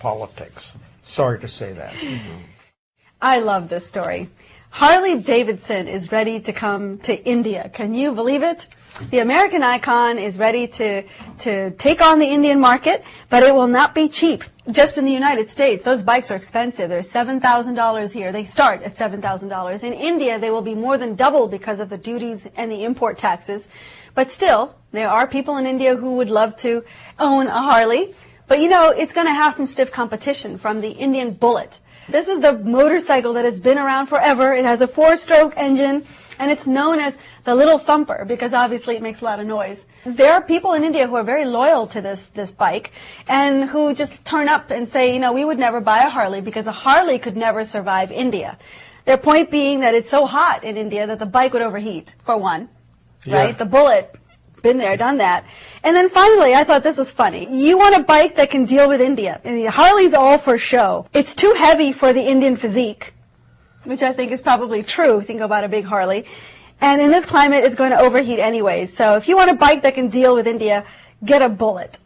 politics. Sorry to say that. I love this story. Harley Davidson is ready to come to India. Can you believe it? The American icon is ready to take on the Indian market, but it will not be cheap. Just in the United States, those bikes are expensive. They're $7,000 here. They start at $7,000. In India, they will be more than double because of the duties and the import taxes. But still, there are people in India who would love to own a Harley. But you know, it's going to have some stiff competition from the Indian Bullet. This is the motorcycle that has been around forever. It has a 4-stroke engine, and it's known as the Little Thumper because obviously it makes a lot of noise. There are people in India who are very loyal to this bike and who just turn up and say, you know, we would never buy a Harley because a Harley could never survive India. Their point being that it's so hot in India that the bike would overheat, for one, right? The Bullet, been there, done that. And then finally, I thought this was funny. You want a bike that can deal with India. And the Harley's all for show. It's too heavy for the Indian physique, which I think is probably true. Think about a big Harley. And in this climate, it's going to overheat anyways. So if you want a bike that can deal with India, get a Bullet.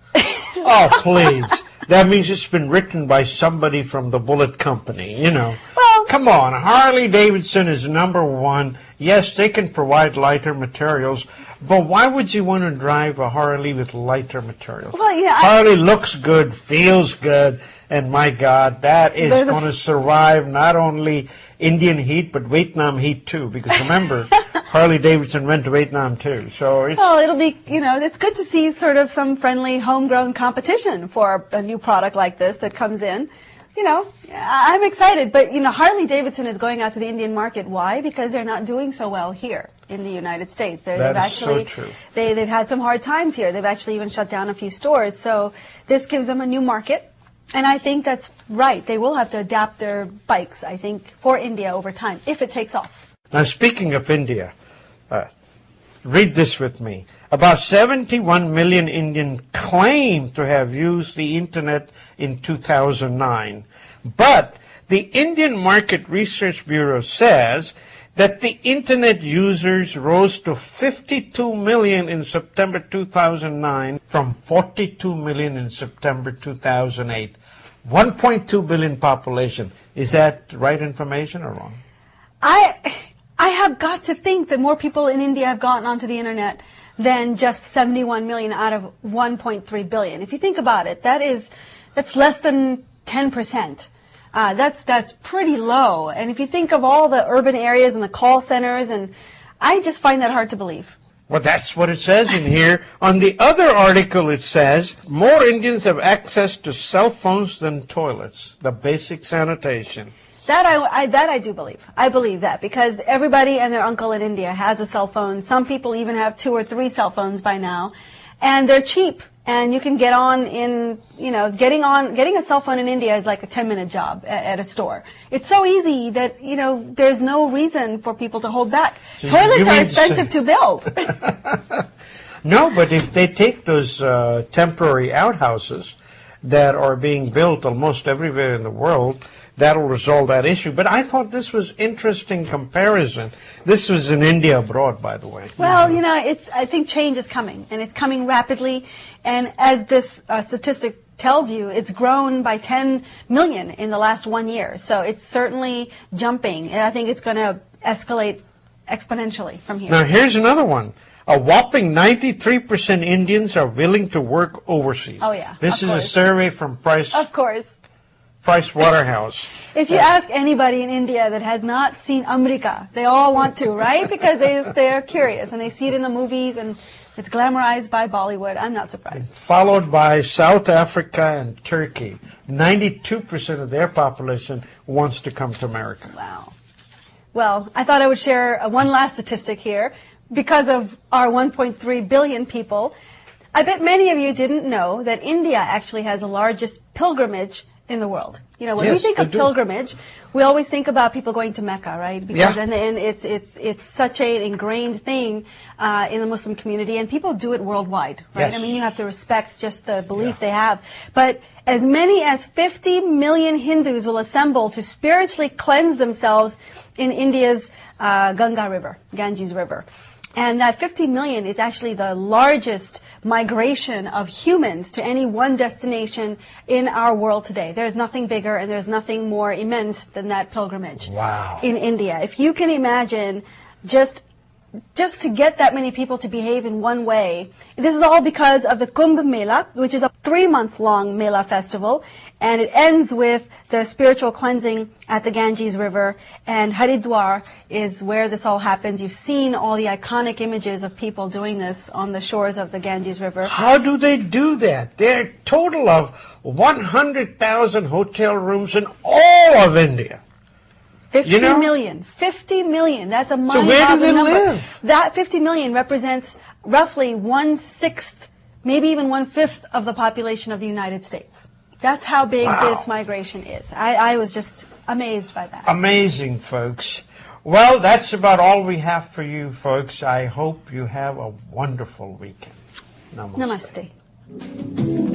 Oh, please. That means it's been written by somebody from the Bullet Company, you know. Well, come on, Harley Davidson is #1. Yes, they can provide lighter materials, but why would you want to drive a Harley with lighter materials? Well, yeah, Harley looks good, feels good, and my God, that is going to survive not only Indian heat, but Vietnam heat too, because remember, Harley Davidson went to Vietnam too, so it's... Well, it'll be, you know, it's good to see sort of some friendly homegrown competition for a new product like this that comes in. You know, I'm excited, but, you know, Harley Davidson is going out to the Indian market. Why? Because they're not doing so well here in the United States. That is so true. They've had some hard times here. They've actually even shut down a few stores, so this gives them a new market. And I think that's right. They will have to adapt their bikes, I think, for India over time, if it takes off. Now, speaking of India, read this with me. About 71 million Indians claim to have used the Internet in 2009. But the Indian Market Research Bureau says that the Internet users rose to 52 million in September 2009 from 42 million in September 2008. 1.2 billion population. Is that right information or wrong? I have got to think that more people in India have gotten onto the Internet than just 71 million out of 1.3 billion. If you think about it, that's less than 10%. That's pretty low. And if you think of all the urban areas and the call centers, and I just find that hard to believe. Well, that's what it says in here. On the other article, it says, more Indians have access to cell phones than toilets, the basic sanitation. That I do believe. I believe that because everybody and their uncle in India has a cell phone. Some people even have 2 or 3 cell phones by now. And they're cheap. And you can get on in, you know, getting a cell phone in India is like a 10-minute job at a store. It's so easy that, you know, there's no reason for people to hold back. So toilets are expensive to build. No, but if they take those temporary outhouses that are being built almost everywhere in the world, that'll resolve that issue. But I thought this was interesting comparison. This was in India abroad, by the way. Well, you know, I think change is coming, and it's coming rapidly. And as this statistic tells you, it's grown by 10 million in the last 1 year. So it's certainly jumping, and I think it's going to escalate exponentially from here. Now, here's another one. A whopping 93% Indians are willing to work overseas. Oh, yeah. This is a survey from Price Waterhouse. If you ask anybody in India that has not seen America, they all want to, right? Because they're curious and they see it in the movies and it's glamorized by Bollywood. I'm not surprised. Followed by South Africa and Turkey. 92% of their population wants to come to America. Wow. Well, I thought I would share one last statistic here. Because of our 1.3 billion people, I bet many of you didn't know that India actually has the largest pilgrimage in the world. You know, when we think of pilgrimage, we always think about people going to Mecca, right? Because and it's such an ingrained thing in the Muslim community, and people do it worldwide, right? I mean, you have to respect just the belief they have. But as many as 50 million Hindus will assemble to spiritually cleanse themselves in India's Ganges River. And that 50 million is actually the largest migration of humans to any one destination in our world today. There's nothing bigger and there's nothing more immense than that pilgrimage in India. If you can imagine just to get that many people to behave in one way. This is all because of the Kumbh Mela, which is a 3-month-long Mela festival, and it ends with the spiritual cleansing at the Ganges River, and Haridwar is where this all happens. You've seen all the iconic images of people doing this on the shores of the Ganges River. How do they do that? There are a total of 100,000 hotel rooms in all of India. 50 million. 50 million. That's a mind-boggling number. So where do they live? That 50 million represents roughly 1/6, maybe even 1/5 of the population of the United States. That's how big this migration is. I was just amazed by that. Amazing, folks. Well, that's about all we have for you, folks. I hope you have a wonderful weekend. Namaste. Namaste.